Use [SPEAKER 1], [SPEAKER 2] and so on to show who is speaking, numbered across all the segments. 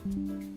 [SPEAKER 1] うん。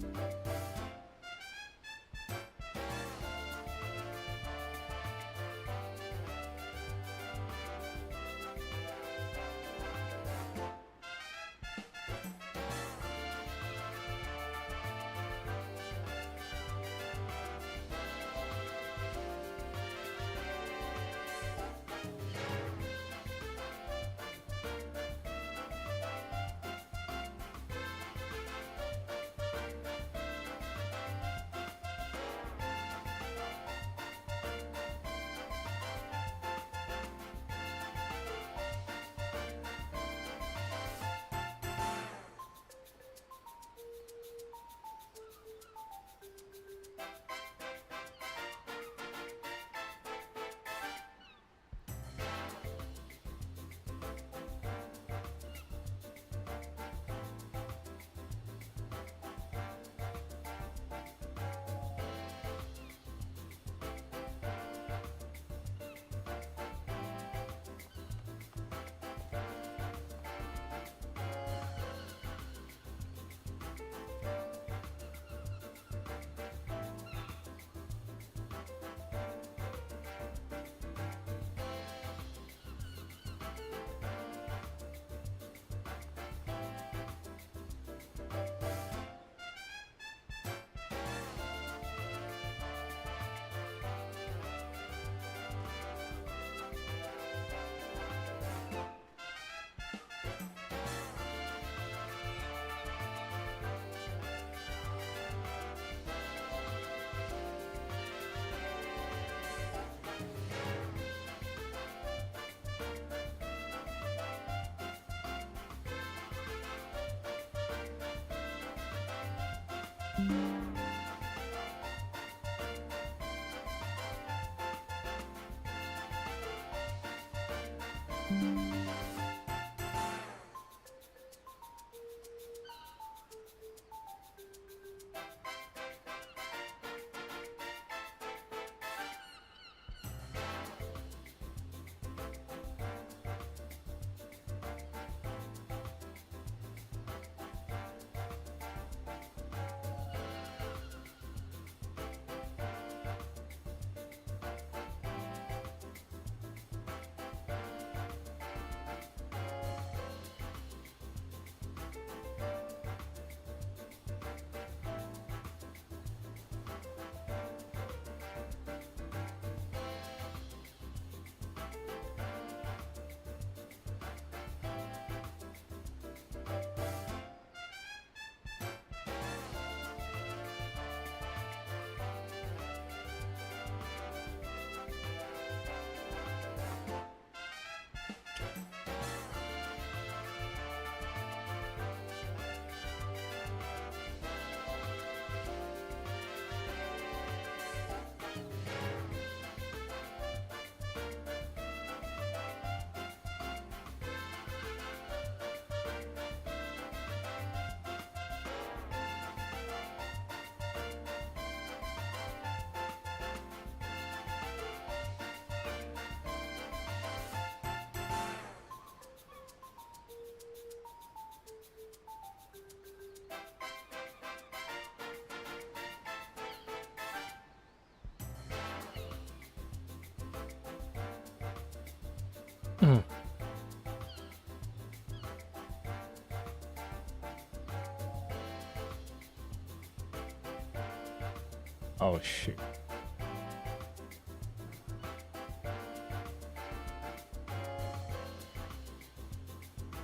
[SPEAKER 1] Oh shoot.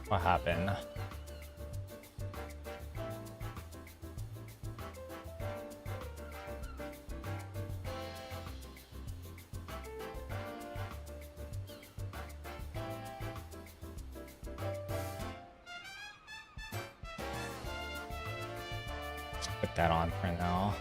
[SPEAKER 1] What happened? Put that on for now.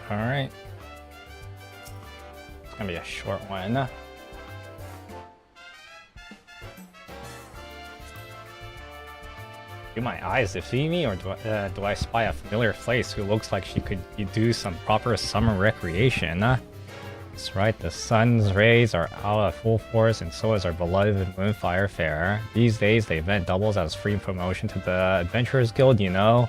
[SPEAKER 1] Alright. It's gonna be a short one. Do my eyes deceive me, or do I spy a familiar face who looks like she could do some proper summer recreation? That's right, the sun's rays are out at full force, and so is our beloved Moonfire Faire. These days, the event doubles as free promotion to the Adventurers Guild, you know?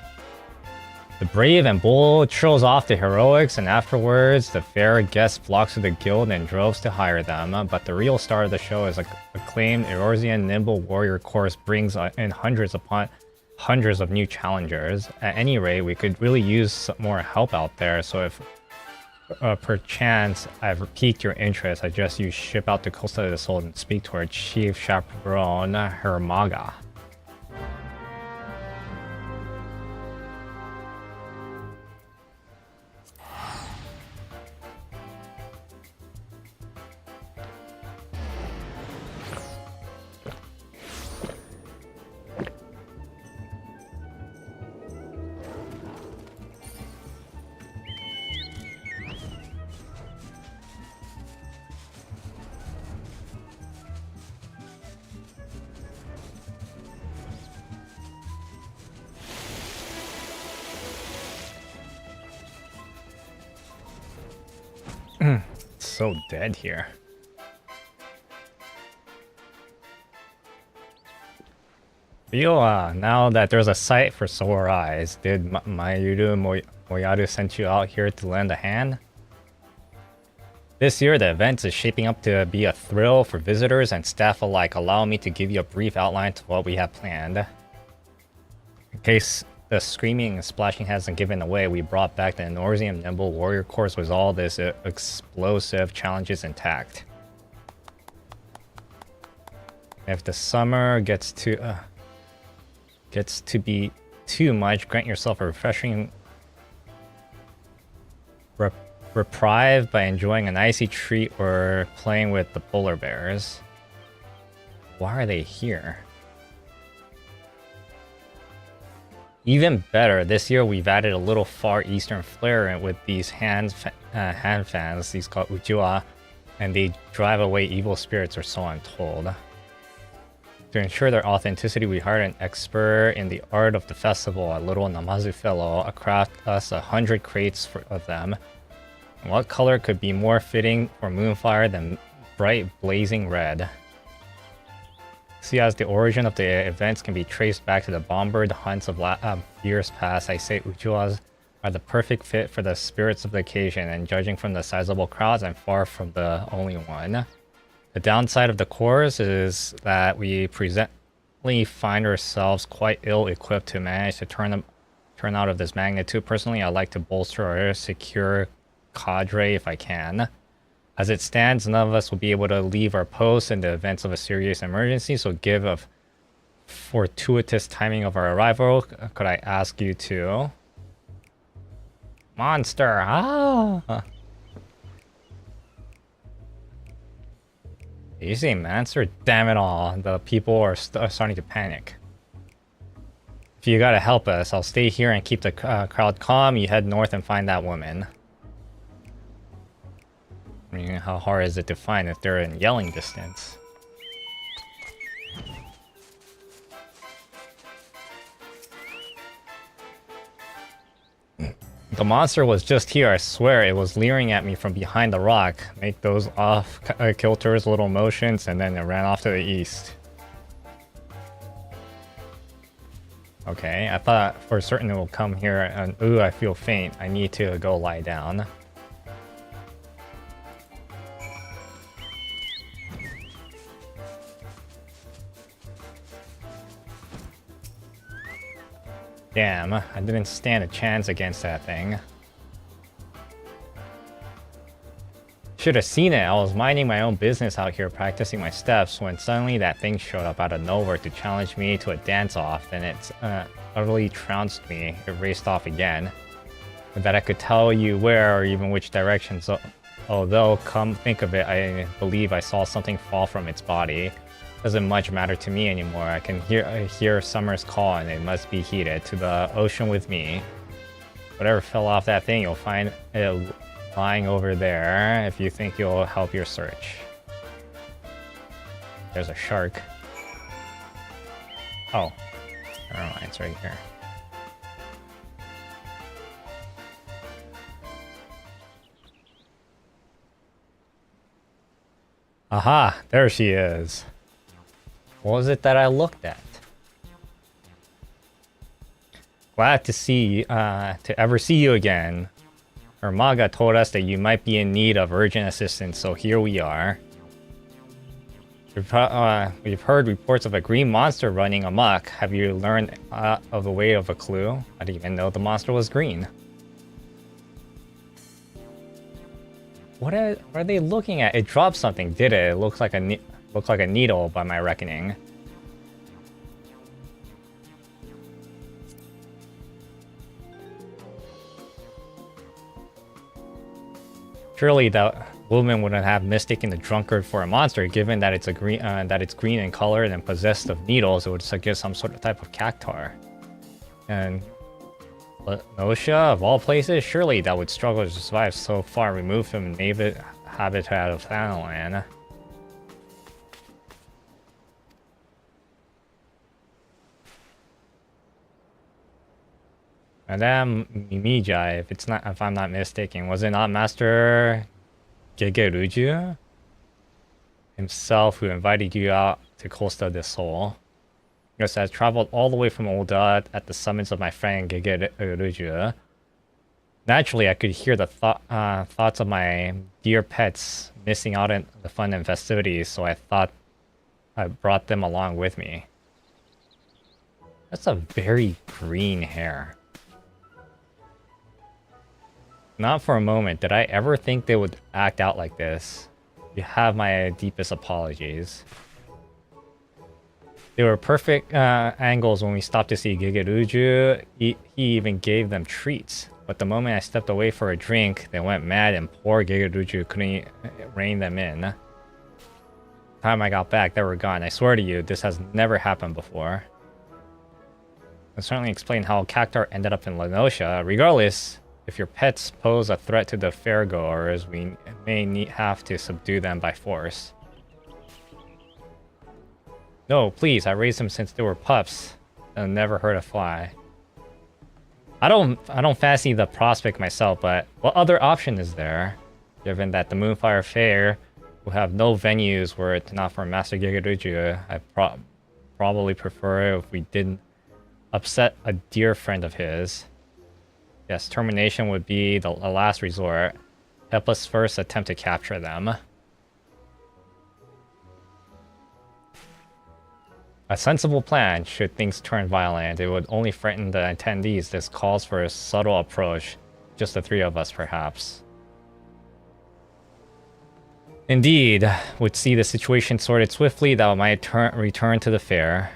[SPEAKER 1] The brave and bold shows off the heroics, and afterwards, the fair guest flocks to the guild and droves to hire them. But the real star of the show is acclaimed Eorzean Nimble Warrior Course brings in hundreds upon hundreds of new challengers. At any rate, we could really use some more help out there, so if perchance I've piqued your interest, I just you ship out to Costa del Sol and speak to our chief chaperone, Hermaga. It's so dead here. Feel now that there's a sight for sore eyes, did Mayuru Moyaru send you out here to lend a hand? This year, the event is shaping up to be a thrill for visitors and staff alike. Allow me to give you a brief outline to what we have planned. In case the screaming and splashing hasn't given away, we brought back the Eorzean Nimble Warrior Course with all this explosive challenges intact. If the summer gets to be too much, grant yourself a refreshing reprieve by enjoying an icy treat or playing with the polar bears. Why are they here? Even better, this year we've added a little Far Eastern flair with these hand fans, these called Ujua, and they drive away evil spirits, or so I'm told. To ensure their authenticity, we hired an expert in the art of the festival, a little Namazu fellow, craft us 100 crates of them. And what color could be more fitting for Moonfire than bright blazing red? See, as the origin of the events can be traced back to the bombered hunts of years past, I say Ujuas are the perfect fit for the spirits of the occasion, and judging from the sizable crowds, I'm far from the only one. The downside of the course is that we presently find ourselves quite ill-equipped to manage to turn out of this magnitude. Personally, I like to bolster our secure cadre if I can. As it stands, none of us will be able to leave our posts in the event of a serious emergency, so give a fortuitous timing of our arrival, could I ask you to? Monster! Ah! Did you say monster? Damn it all, the people are starting to panic. If you gotta help us, I'll stay here and keep the crowd calm. You head north and find that woman. I mean, how hard is it to find if they're in yelling distance? The monster was just here, I swear. It was leering at me from behind the rock. Make those off-kilters little motions, and then it ran off to the east. Okay, I thought for certain it will come here, and ooh, I feel faint. I need to go lie down. Damn, I didn't stand a chance against that thing. Should have seen it. I was minding my own business out here practicing my steps when suddenly that thing showed up out of nowhere to challenge me to a dance-off, and it utterly trounced me. It raced off again. But that I could tell you where or even which direction, so although come think of it, I believe I saw something fall from its body. Doesn't much matter to me anymore. I can hear summer's call, and it must be heeded. To the ocean with me. Whatever fell off that thing, you'll find it lying over there if you think you'll help your search. There's a shark. Oh, never mind, it's right here. Aha, there she is. What was it that I looked at? Glad to ever see you again. Our Maga told us that you might be in need of urgent assistance, so here we are. We've heard reports of a green monster running amok. Have you learned of the way of a clue? I didn't even know the monster was green. What are they looking at? It dropped something, did it? It looks like a needle by my reckoning. Surely that woman wouldn't have mistaken the drunkard for a monster, given that it's green in color and possessed of needles. It would suggest some sort of type of cactar. And Nosha, of all places, surely that would struggle to survive so far removed from native habitat of Thanalan. Madame Mimijai, if I'm not mistaken, was it not Master Gegeruju himself who invited you out to Costa del Sol? Yes, I traveled all the way from Oda at the summons of my friend Gegeruju. Naturally, I could hear the thoughts of my dear pets missing out on the fun and festivities, so I thought I brought them along with me. That's a very green hair. Not for a moment did I ever think they would act out like this. You have my deepest apologies. They were perfect angles when we stopped to see Gegeruju. He even gave them treats. But the moment I stepped away for a drink, they went mad and poor Gegeruju couldn't rein them in. The time I got back, they were gone. I swear to you, this has never happened before. I'll certainly explain how Cactar ended up in Lenosha. Regardless, if your pets pose a threat to the fairgoers, we may have to subdue them by force. No, please, I raised them since they were pups. They'll never hurt a fly. I don't fancy the prospect myself, but what other option is there? Given that the Moonfire Faire will have no venues were it not for Master Gegeruju, I probably prefer if we didn't upset a dear friend of his. Yes, termination would be the last resort. Help us first attempt to capture them. A sensible plan, should things turn violent. It would only frighten the attendees. This calls for a subtle approach. Just the three of us, perhaps. Indeed, would see the situation sorted swiftly, that might return to the fair.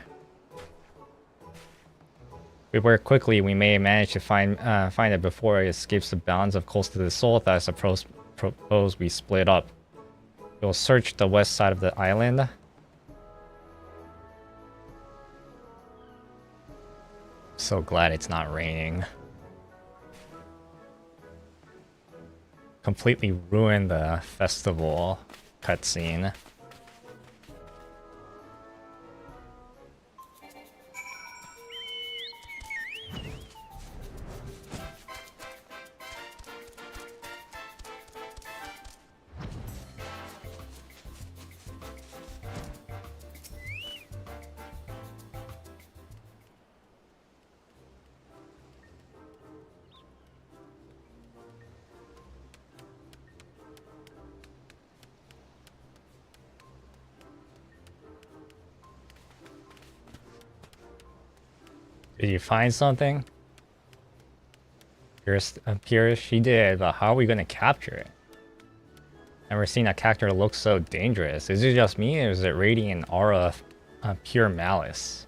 [SPEAKER 1] If we work quickly, we may manage to find it before it escapes the bounds of Costa del Sol. Thus, I propose we split up. We'll search the west side of the island. So glad it's not raining. Completely ruined the festival cutscene. Did you find something? Appears she did, but how are we gonna capture it? Never seen a character look so dangerous. Is it just me, or is it radiating an aura of pure malice?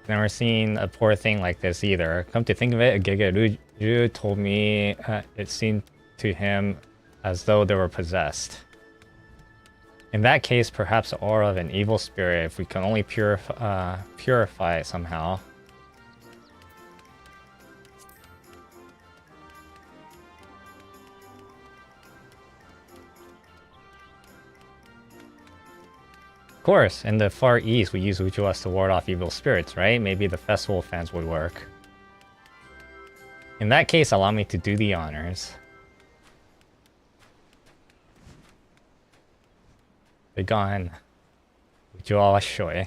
[SPEAKER 1] Never seen a poor thing like this either. Come to think of it, Gegeruju told me it seemed to him as though they were possessed. In that case, perhaps the aura of an evil spirit, if we can only purify it somehow. course, in the Far East, we use Uchiwas to ward off evil spirits, right? Maybe the festival fans would work. In that case, allow me to do the honors. Begone. Uchiwa Shoi.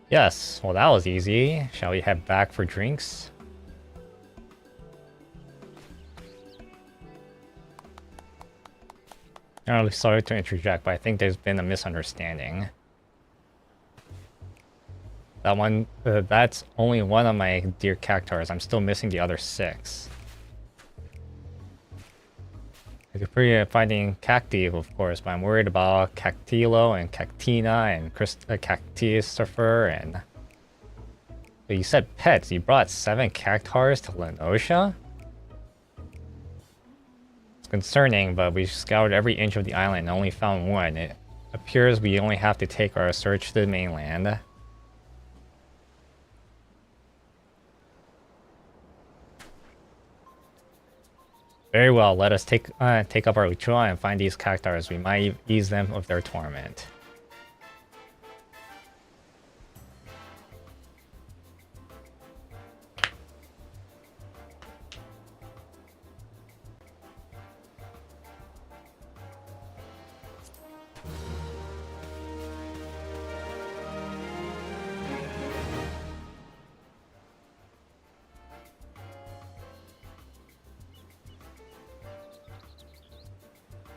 [SPEAKER 1] Yes, well that was easy. Shall we head back for drinks? I'm really sorry to interject, but I think there's been a misunderstanding. That's only one of my dear cactars. I'm still missing the other 6. I could pretty finding Cacti, of course, but I'm worried about Cactilo and Cactina and Cactistifer and... But you said pets. You brought 7 cactars to Lenosha? It's concerning, but we scoured every inch of the island and only found 1. It appears we only have to take our search to the mainland. Very well, let us take up our Uchiwa and find these cactars. We might ease them of their torment.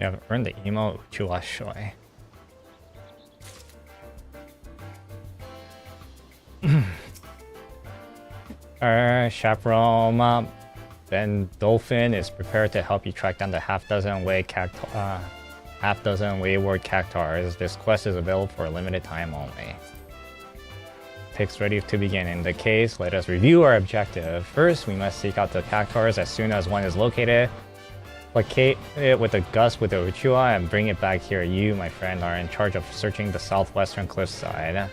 [SPEAKER 1] Yeah, earn the emo Uchiwa Shoi. Our chaperone, Ben Dolphin, is prepared to help you track down the half-dozen wayward cactars. This quest is available for a limited time only. Takes ready to begin. In the case, let us review our objective. First, we must seek out the cactars as soon as one is located. Placate it with a gust with the Uchiwa and bring it back here. You, my friend, are in charge of searching the southwestern cliffside.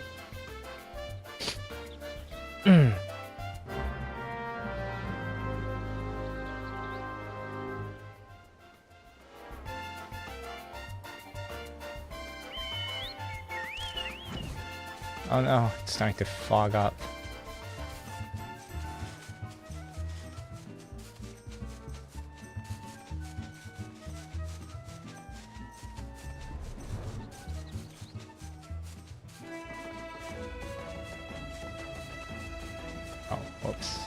[SPEAKER 1] Oh no, it's starting to fog up. Whoops.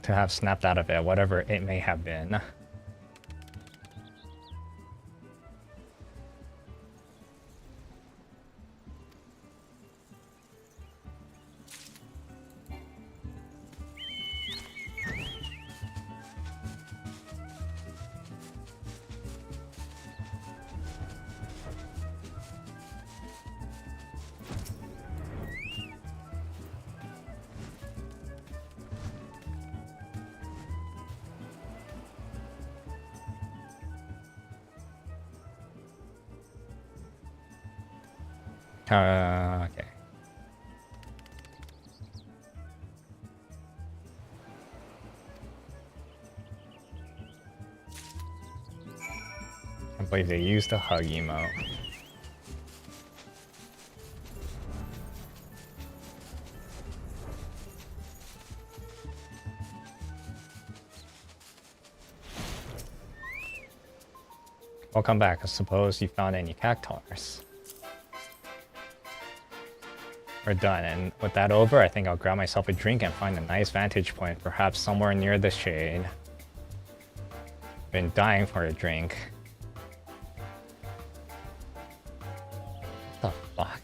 [SPEAKER 1] To have snapped out of it, whatever it may have been. Okay. I believe they used the hug emote. Welcome back. I suppose you found any cactars. We're done, and with that over, I think I'll grab myself a drink and find a nice vantage point, perhaps somewhere near the shade. Been dying for a drink. What the fuck?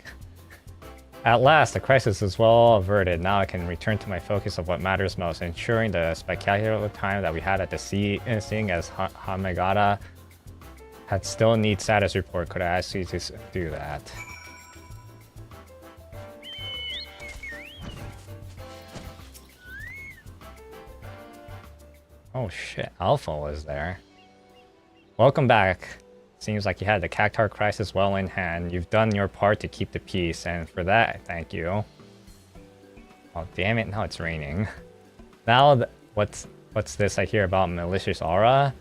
[SPEAKER 1] At last, the crisis is well averted. Now I can return to my focus of what matters most, ensuring the spectacular time that we had at the sea, seeing as Hamegata had still needs status report. Could I ask you to do that? Oh shit, Alpha was there. Welcome back. Seems like you had the cactuar crisis well in hand. You've done your part to keep the peace, and for that, thank you. Oh damn it, now it's raining. Now, what's this I hear about malicious aura?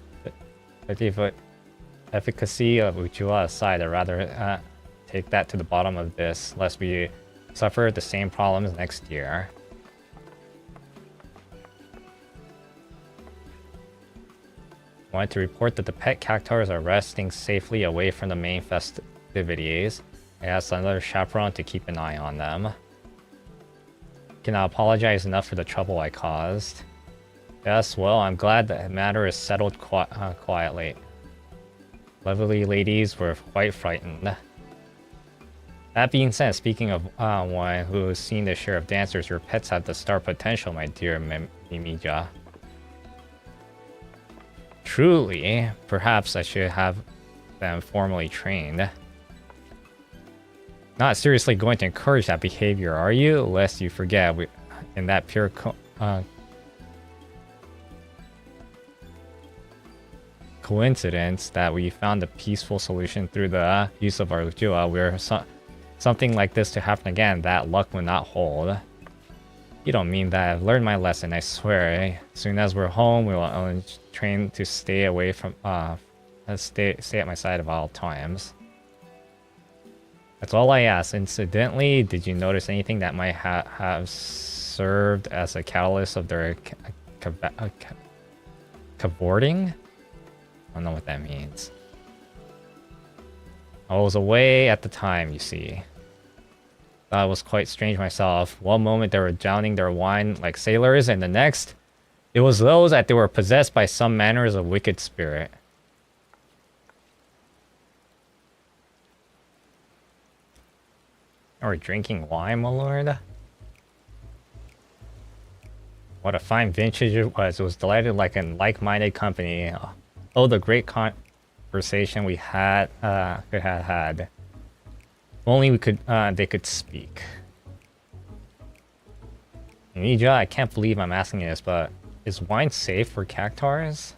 [SPEAKER 1] The efficacy of Uchiwa aside, I'd rather take that to the bottom of this, lest we suffer the same problems next year. Wanted to report that the pet cactuars are resting safely away from the main festivities. I asked another chaperone to keep an eye on them. Cannot apologize enough for the trouble I caused. Yes, well, I'm glad the matter is settled quietly. Lovely ladies were quite frightened. That being said, speaking of one who's seen the share of dancers, your pets have the star potential, my dear Mimija. Truly, perhaps I should have them formally trained. Not seriously going to encourage that behavior, are you? Lest you forget, in that pure coincidence that we found a peaceful solution through the use of our Uchiwa, were something like this to happen again, that luck would not hold. You don't mean that. I've learned my lesson, I swear. As soon as we're home, we will only train to stay away from, stay at my side at all times. That's all I ask. Incidentally, did you notice anything that might have served as a catalyst of their cavorting? I don't know what that means. I was away at the time, you see. Thought it was quite strange myself. One moment they were drowning their wine like sailors, and the next, it was those that they were possessed by some manners of wicked spirit. Or drinking wine, my lord? What a fine vintage it was. It was delighted like a like-minded company. Oh, the great conversation we had could have had. If only we could they could speak. Nija, I can't believe I'm asking you this, but is wine safe for cactuars?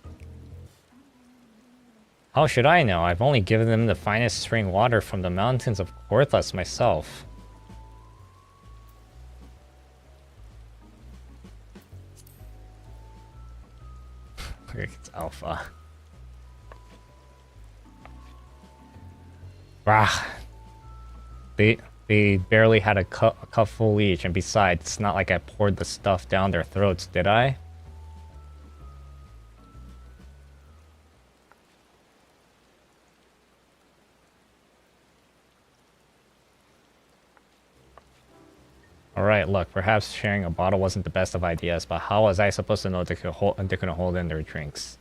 [SPEAKER 1] How should I know? I've only given them the finest spring water from the mountains of Korthus myself. It's Alpha. Rah. They barely had a cup full each, and besides, it's not like I poured the stuff down their throats, did I? Alright, look, perhaps sharing a bottle wasn't the best of ideas, but how was I supposed to know they couldn't hold in their drinks?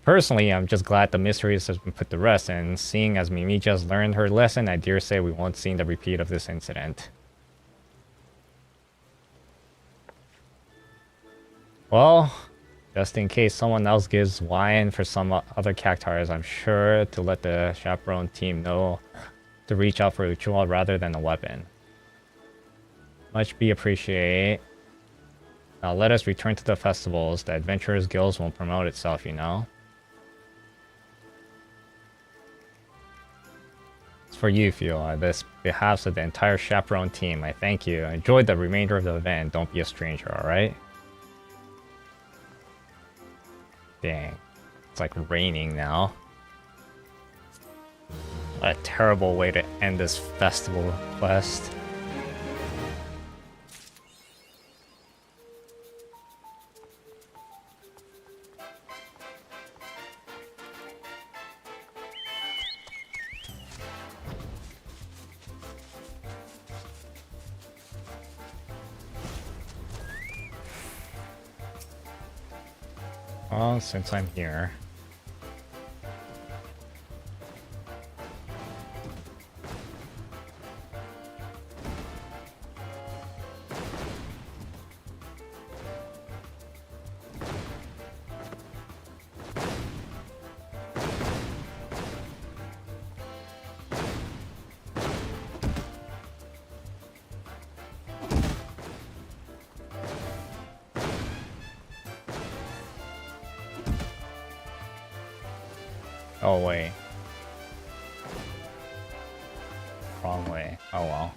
[SPEAKER 1] Personally, I'm just glad the mysteries has been put to rest, and seeing as Mimija's learned her lesson, I dare say we won't see the repeat of this incident. Well, just in case someone else gives wine for some other cactuars, I'm sure to let the chaperone team know to reach out for Uchiwa rather than a weapon. Much be appreciated. Now let us return to the festivals. The Adventurers Guilds won't promote itself, you know. It's for you, Phil. On this behalf of the entire chaperone team, I thank you. Enjoy the remainder of the event. Don't be a stranger, alright? Dang. It's like raining now. What a terrible way to end this festival quest. Well, since I'm here. Oh wait. Wrong way. Oh well.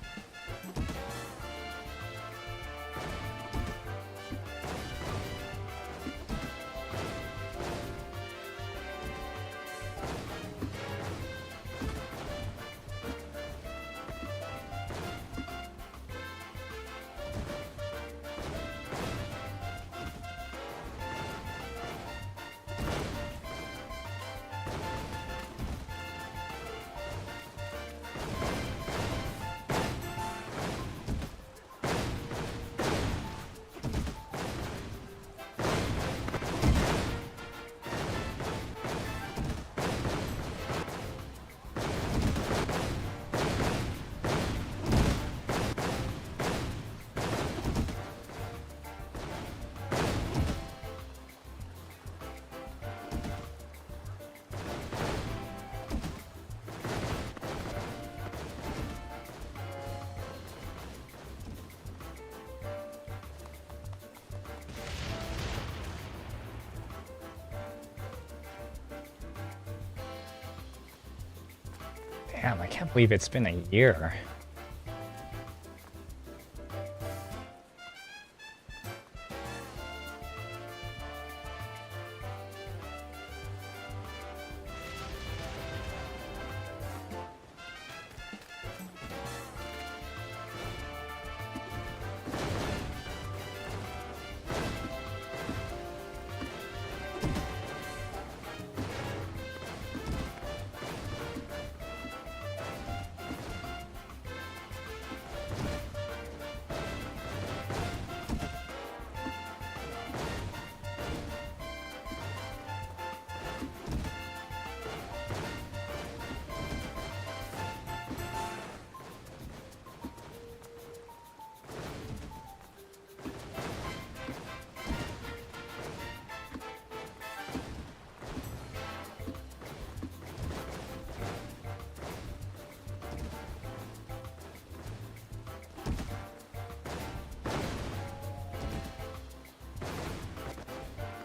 [SPEAKER 1] Damn, I can't believe it's been a year.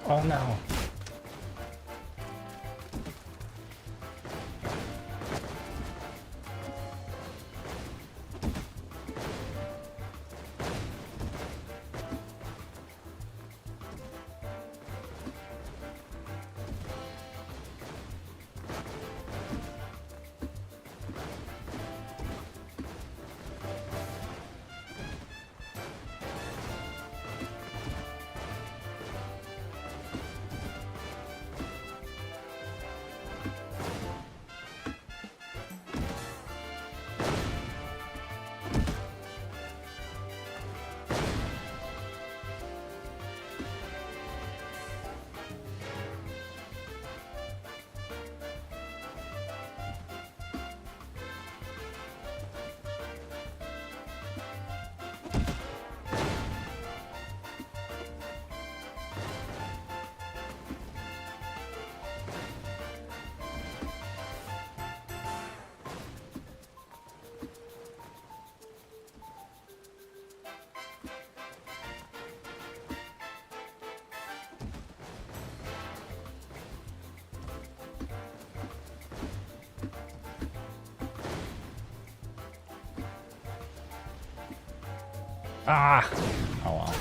[SPEAKER 1] Oh no. Ah! Oh well.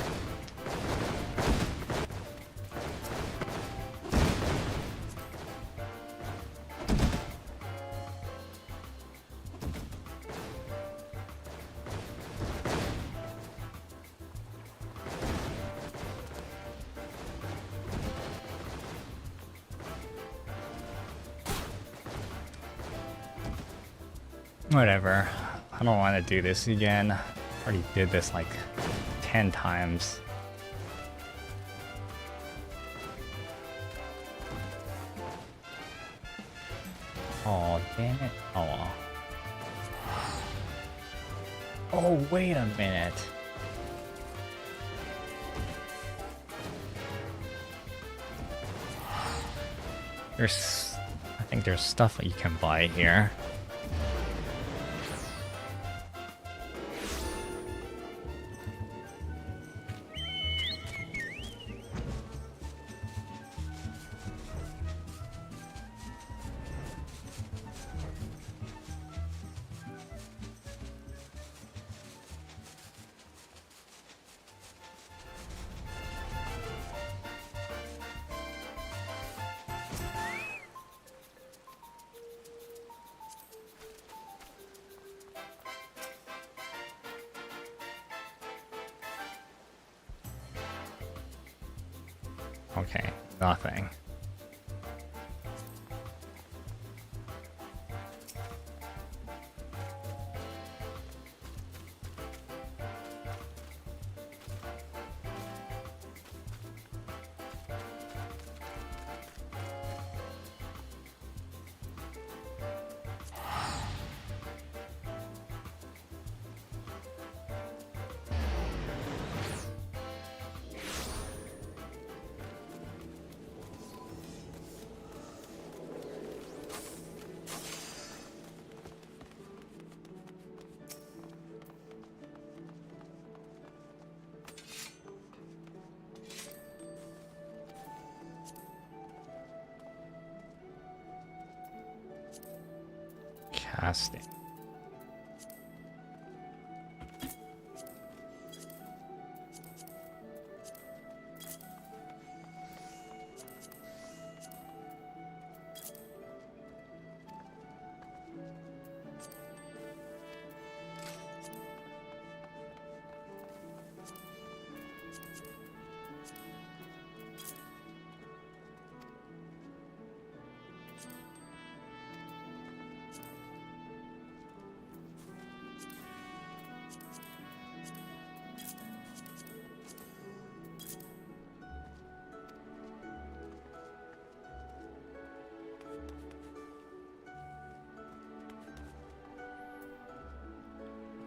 [SPEAKER 1] Whatever. I don't want to do this again. I already did this like 10 times. Oh, damn it. Oh, well. Oh, wait a minute. I think there's stuff that you can buy here. Okay, nothing. Casting.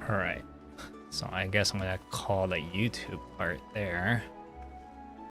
[SPEAKER 1] Alright, so I guess I'm gonna call the YouTube part there.